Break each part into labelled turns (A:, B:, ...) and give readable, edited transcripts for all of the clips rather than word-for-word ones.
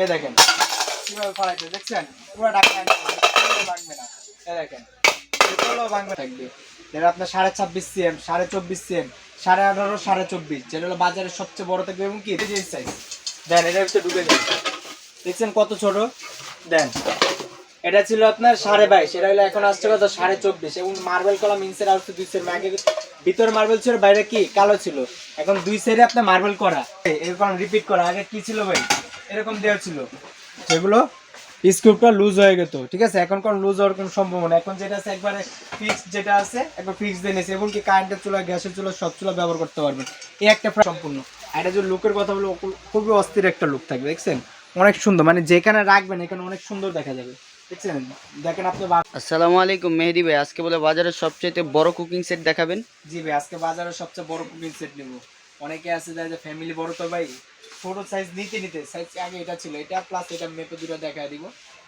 A: এই দেখেন কিভাবে ফলাইতে দেখছেন, পুরো ঢাকা ভাঙবে না। এই দেখেন এগুলো ভাঙবে থাকবে। যেটা আপনার 26.5 সিএম, 24.5 সিএম, 18.5, 24.5, যেটা হলো বাজারের সবচেয়ে বড় থাকবে। এবং কি সাইজ দেন এটার ভিতরে ঢুকে যাবে, দেখছেন কত ছোট। দেন এটা ছিল আপনার 22.5, এটা হলো এখন আসছে কত 24.5। এবং marble column inside out 2 set, আগে ভিতরে মার্বেল ছিল, বাইরে কি কালো ছিল, এখন 2 সাইডে আপনার মার্বেল করা, এরকম রিপিট করা। আগে কি ছিল ভাই, এরকম দেওয়া ছিল, যেগুলো স্ক্রুটা লুজ হয়ে গেত, ঠিক আছে। এখন কোন লুজ হওয়ার কোনো সম্ভাবনা, এখন যেটা আছে একবারে ফিক্স, যেটা আছে একবার ফিক্স দিয়ে নিয়েছে। এবং কি কারেন্টের চুলা, গ্যাসের চুলা, সব চুলা ব্যবহার করতে পারবেন। এই একটা সম্পূর্ণ। এটা যে লুকের কথা বলো, খুবই অস্থির একটা লুক থাকবে, দেখছেন অনেক সুন্দর, মানে যেখানে রাখবেন এখানে অনেক সুন্দর দেখা যাবে, দেখছেন। দেখেন আপনি।
B: আসসালামু আলাইকুম মেহেদি ভাই, আজকে বলে বাজারের সবচেয়ে বড় কুকিং সেট দেখাবেন।
A: জি ভাই, আজকে বাজারের সবচেয়ে বড় কুকিং সেট নেব। অনেকে আছে যে ফ্যামিলি বড়, তো ভাই ছোট সাইজ নিতে সাইজ আগে এটা ছিল, এটা প্লাস এটা মেপে দুটো দেখায় দিব।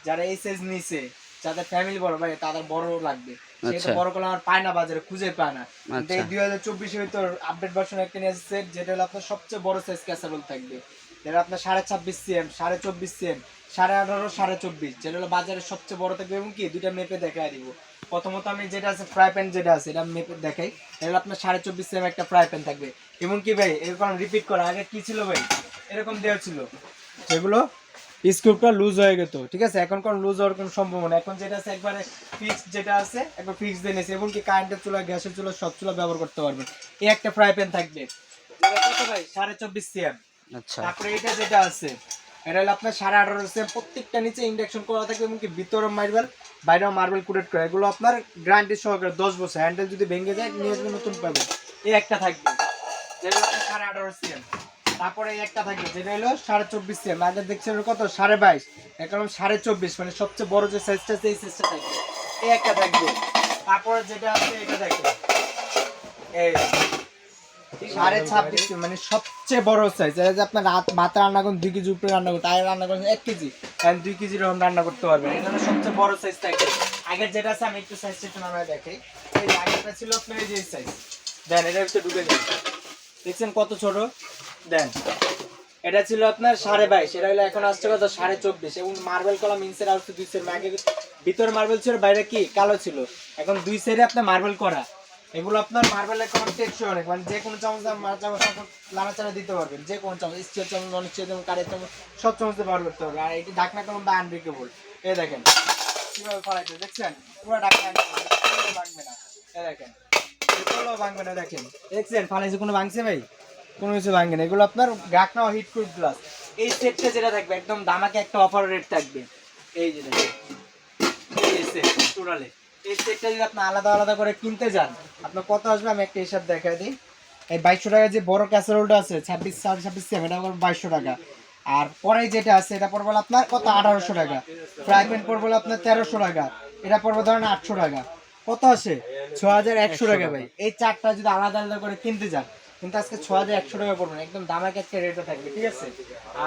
A: যারা এই সাইজ নিছে, যাদের ফ্যামিলি বড় ভাই, তাদের বড় লাগবে। সেটা বড় কলা আমার পায় না, বাজারে খুঁজে পায় না। কিন্তু এই 2024 এর ভিতর আপডেট ভার্সন একটা নিয়ে আসছে, যেটা হলো আপনার সবচেয়ে বড় সাইজ ক্যাসারোল থাকবে। যেটা আপনার 26.5 সিএম, 24.5 সিএম, 18.5, 24.5, যেটা হলো বাজারের সবচেয়ে বড় থাকবে। এবং কি দুইটা মেপে দেখায় দিব। প্রথমত আমি যেটা আছে ফ্রাই প্যান, যেটা আছে এটা মেপে দেখাই। এটা আপনার 24.5 সিএম একটা ফ্রাই প্যান থাকবে। এবং কি ভাই এরকম রিপিট করা, আগে কি ছিল ভাই, এরকম দেওয়া ছিল, যেগুলো স্ক্রুটা লুজ হয়ে গেত, ঠিক আছে। এখন কোন লুজ হওয়ার কোনো সম্ভাবনা, এখন যেটা আছে একবারে ফিক্স, যেটা আছে একবার ফিক্স দিয়ে নিয়েছে। এবং কি কারেন্টের চুলা, গ্যাসের চুলা, সব চুলা ব্যবহার করতে পারবেন। এই একটা ফ্রাই প্যান থাকবে, কত ভাই 24.5 সিএম।
B: আচ্ছা,
A: তারপরে এটা যেটা আছে, এটা হলো আপনার 18.5 সিএম। প্রত্যেকটা নিচে ইন্ডাকশন করা থাকবে। এবং কি ভিতরে মার্বেল, বাইরেও মার্বেল কোটেড করা। এগুলো আপনার গ্যারান্টি সহকারে 10 বছর, হ্যান্ডেল যদি ভেঙে যায় নিয়ে আসবে, নতুন পাবেন। এই একটা থাকবে, যেটা আপনার 18.5 সিএম। তারপরে এই একটা থাকবে, যেটা হলো 24.5 সিএম। আগে দেখছেন কত 22.5, এখন 24.5, মানে সবচেয়ে বড় যে সাইজটা আছে এই সাইজটা থাকবে। এই একটা থাকবে। তারপরে যেটা আছে এটা থাকবে, এই 26.5, মানে সবচেয়ে বড় সাইজ। এটা যে আপনার ভাত রান্না করেন 2 কেজি উপরে রান্না করতে, আর রান্না করেন 1 কেজি, আর 2 কেজি এরকম রান্না করতে পারবেন। এটা হলো সবচেয়ে বড় সাইজ থাকে। আগের যেটা আছে আমি একটু সাইজটা একটু নামায় দেখাই। এই যে আগেরটা ছিল আপনার এই যে সাইজ, দেন এটার ভিতরে ঢুকে যাবে, দেখছেন কত ছোট। দেন এটা ছিল আপনার 22.5, এটা হলো এখন আসছে কত 24.5। এবং marble column inside out 2 set, আগে ভিতরে মার্বেল ছিল, বাইরে কি কালো ছিল, এখন 2 সাইডে আপনার মার্বেল করা। এগুলো আপনার মার্বেলের কোনো টেকসই অনেক, মানে যে কোনো চামচ লাড়াচাড়া দিতে পারবেন। যে কোনো চামচ, স্টিল চামচ, নন স্টিল চামচ, কাঠের চামচ, সব চামচে ব্যবহার করতে পারবেন। আর এটি ঢাকনা কলম বা আনব্রেকেবল। এই দেখেন কিভাবে ফলাইতে, দেখছেন পুরো ঢাকনা ভাঙবে না। এই দেখেন এগুলো ভাঙবে না, দেখেন দেখছেন ফালাইছে, কোনো ভাঙছে ভাই, কোনো কিছু ভাঙবে না। এগুলো আপনার ঢাকনা হিট প্রুফ গ্লাস। এই সেটটা যেটা থাকবে একদম দামাকে একটা অফার রেট থাকবে। এই যে দেখেন এই সেট টোটালে, এই সেটটা যদি আপনি আলাদা আলাদা করে কিনতে যান, আপনার কত আসবে আমি একটা হিসাব দেখাই দিই। এই 2200 টাকা যে বড় ক্যাসারোলটা আছে 26.5 সিএম, এটা পড়বে 2200 টাকা। আর পরে যেটা আছে এটা পড়বে আপনার কত 1800 টাকা। ফ্রাই প্যান পড়বে আপনার 1300 টাকা। এটা পড়বে ধরেন 800 টাকা। কত আসে 6100 টাকা ভাই। এই চারটা যদি আলাদা আলাদা করে কিনতে যান, কিন্তু আজকে 6100 টাকা পড়বে না, একদম দামাকে একটা রেটে থাকবে, ঠিক আছে।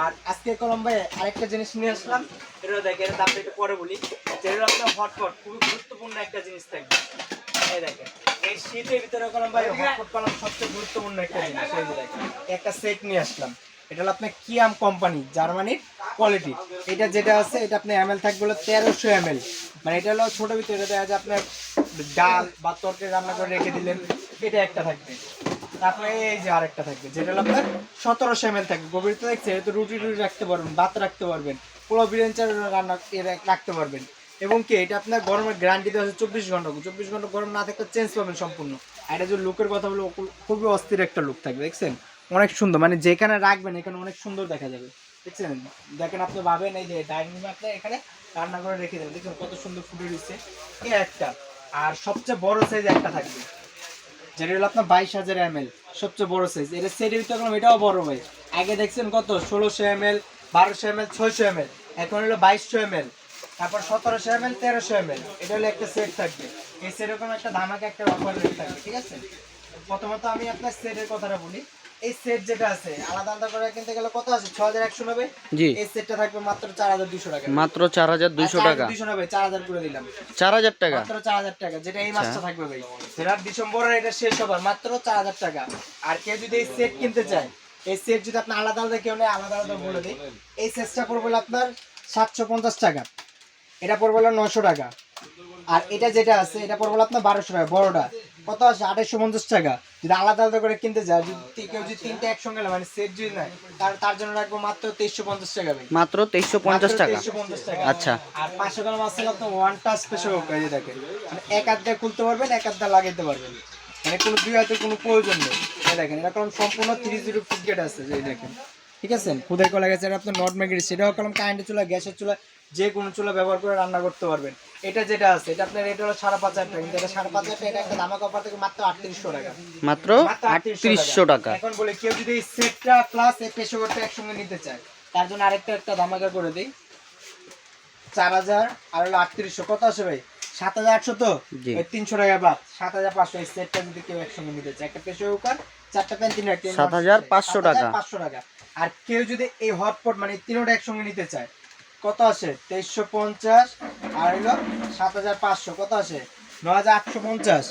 A: আর আজকে কলম ভাই আরেকটা জিনিস নিয়ে আসলাম, এটা দেখেন, এর দামটা একটু পরে বলি। যেটা আপনার হটপট, খুবই গুরুত্বপূর্ণ একটা জিনিস থাকবে। এই দেখেন এই শীতের ভিতরে কলম ভাই হটপট কলম সবচেয়ে গুরুত্বপূর্ণ একটা জিনিস। এই যে দেখেন একটা সেট নিয়ে আসলাম, এটা হলো আপনার কিয়াম কোম্পানি, জার্মানির কোয়ালিটি। এটা যেটা আছে এটা আপনার এমএল থাকবে হলো 1300 এমএল, মানে এটা হলো ছোট ভিতরে, এটা দেখা যায় আপনার ডাল বা তরকারি রান্না করে রেখে দিলেন, এটা একটা থাকবে। তারপরে এই যে আরেকটা থাকবে, যেটা হলো আপনার 1700 এমএল থাকবে। গভীরতা দেখছে, এটা রুটি টুটি রাখতে পারবেন, ভাত রাখতে পারবেন, পোলাও বিরিয়ানি চাল রান্না রাখতে পারবেন। এবং কি এটা আপনার গরমের গ্যারান্টি দেওয়া আছে 24 ঘন্টা, 24 ঘন্টা গরম না থাকলে চেঞ্জ পাবেন সম্পূর্ণ। আর এটা যে লুকের কথা বলো, খুবই অস্থির একটা লুক থাকবে, দেখছেন অনেক সুন্দর, মানে যেখানে রাখবেন এখানে অনেক সুন্দর দেখা যাবে, দেখছেন। দেখেন আপনি ভাবেন এই যে ডাইনিং রুমে আপনি এখানে রান্না করে রেখে দেবেন, দেখছেন কত সুন্দর ফুটে দিচ্ছে। এই একটা, আর সবচেয়ে বড় সাইজ একটা থাকবে, যেটা হলো আপনার 22,000 এমএল, সবচেয়ে বড় সাইজ। এটা সেটের ভিতরে এটাও বড় ভাই। আগে দেখছেন কত 1600 এমএল, 1200 এমএল, 600 এমএল, এখন হলো 2200 এমএল, তারপর 1700 এমএল, 1300 এমএল। এটা হলো একটা সেট থাকবে। এই সেরকম একটা ধামাকা একটা অফার রেট থাকবে, ঠিক আছে। প্রথমত আমি আপনার সেটের কথাটা বলি। এই সেট যেটা আছে আলাদা আলাদা করে কিনতে গেলে কত আছে 6190।
B: জি,
A: এই সেটটা থাকবে মাত্র 4200 টাকা,
B: মাত্র 4200 টাকা।
A: 4290, 4000 করে দিলাম,
B: 4000 টাকা,
A: মাত্র 4000 টাকা। যেটা এই মাসটা থাকবে ভাই, সেটা ডিসেম্বরের এটা শেষ হবার মাত্র 4000 টাকা। আর কেউ যদি এই সেট কিনতে চায় এই সেট যদি আপনি আলাদা আলাদা কেউ নেয় আলাদা আলাদা বলে দিই। এই সেটটা পড়বে হলো আপনার 750 টাকা, এটা পড়বে হলো 900 টাকা, আর এটা যেটা আছে এটা পড়বে হলো আপনার 1200 টাকা। বড়টা কত আসে 2850 টাকা। যদি আলাদা আলাদা করে কিনতে যায়, যদি কেউ যদি তিনটা একসঙ্গে নেয় মানে সেট যদি নেয়, তার জন্য রাখবো মাত্র 2350 টাকা ভাই।
B: মাত্র 2350 টাকা।
A: 2350 টাকা।
B: আচ্ছা,
A: আর 500 গ্রাম আছে আপনার ওয়ান টাচ স্পেশাল এই যে দেখেন, মানে এক হাত দিয়ে খুলতে পারবেন, এক হাত দিয়ে লাগাইতে পারবেন, মানে কোনো দুই হাতের কোনো প্রয়োজন নেই। এই দেখেন এরকম সম্পূর্ণ 30 ফিট গেট আছে এই দেখেন, ঠিক আছে। খুদের কলা গেছে এটা আপনার নট ম্যাগনেট, সেটাও কলম কারেন্টের চুলা, গ্যাসের চুলা, যে কোনো চুলা ব্যবহার করে রান্না করতে পারবেন। এটা যেটা আছে এটা আপনার রেট হলো 5500 টাকা, কিন্তু এটা 5500 টাকা, এটা একটা ধামাকা অফার থেকে মাত্র 3800 টাকা।
B: মাত্র 3800 টাকা।
A: এখন বলে কেউ যদি এই সেটটা প্লাস এই প্রেসারটা একসঙ্গে নিতে চায়, তার জন্য আরেকটা ধামাকা করে দেই, 4000 আর হলো 3800, কত আসে ভাই? 7800। তো ওই 300 টাকা বাদ 7500। এই সেটটা যদি কেউ একসঙ্গে নিতে চায়, একটা প্রেসার কুকার, চারটা প্যান,
B: 7500 টাকা।
A: 500 টাকা। আর কেউ যদি এই হটপট মানে তিনটা একসঙ্গে নিতে চায়, কত আসে? 2350 আর হলো 7500, কত আসে? 9850।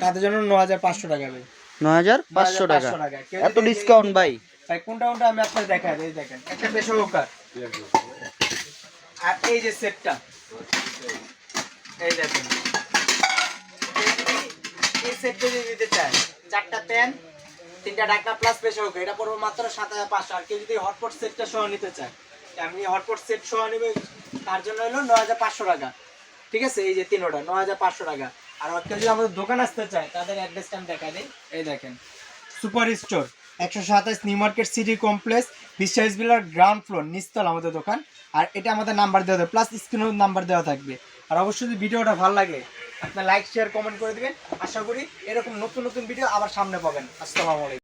A: তাদের জন্য 9500 টাকা ভাই।
B: 9500 টাকা। এত ডিসকাউন্ট ভাই?
A: ভাই কোনটা কোনটা আমি আপনাদের দেখাই দিই। দেখেন একটা প্রেসার কুকার, আর এই যে সেটটা, এই দেখেন এই সেটটা যদি নিতে চায়, চারটা প্যান, তিনটা ঢাকনা প্লাস প্রেসার কুকার, এটা পড়বে মাত্র 7500। আর কেউ যদি হটপট সেটটা সহ নিতে চায়, আমি হটপট সেট সহ নেবে, তার জন্য হলো 9500 টাকা, ঠিক আছে। এই যে তিনোটা 9500 টাকা। আর কেউ যদি আমাদের দোকান আসতে চায়, তাদের অ্যাড্রেসটা আমি দেখা দিই। এই দেখেন super store 127 new market city complex, বিশ্বাস বিলার গ্রাউন্ড ফ্লোর, নিচতলা আমাদের দোকান। আর এটা আমাদের নাম্বার দেওয়া থাকবে, প্লাস স্ক্রিনেও নাম্বার দেওয়া থাকবে। আর অবশ্যই যদি ভিডিওটা ভালো লাগে আপনার লাইক শেয়ার কমেন্ট করে দিবেন। আশা করি এরকম নতুন নতুন ভিডিও আবার সামনে পাবেন। আসসালামু আলাইকুম।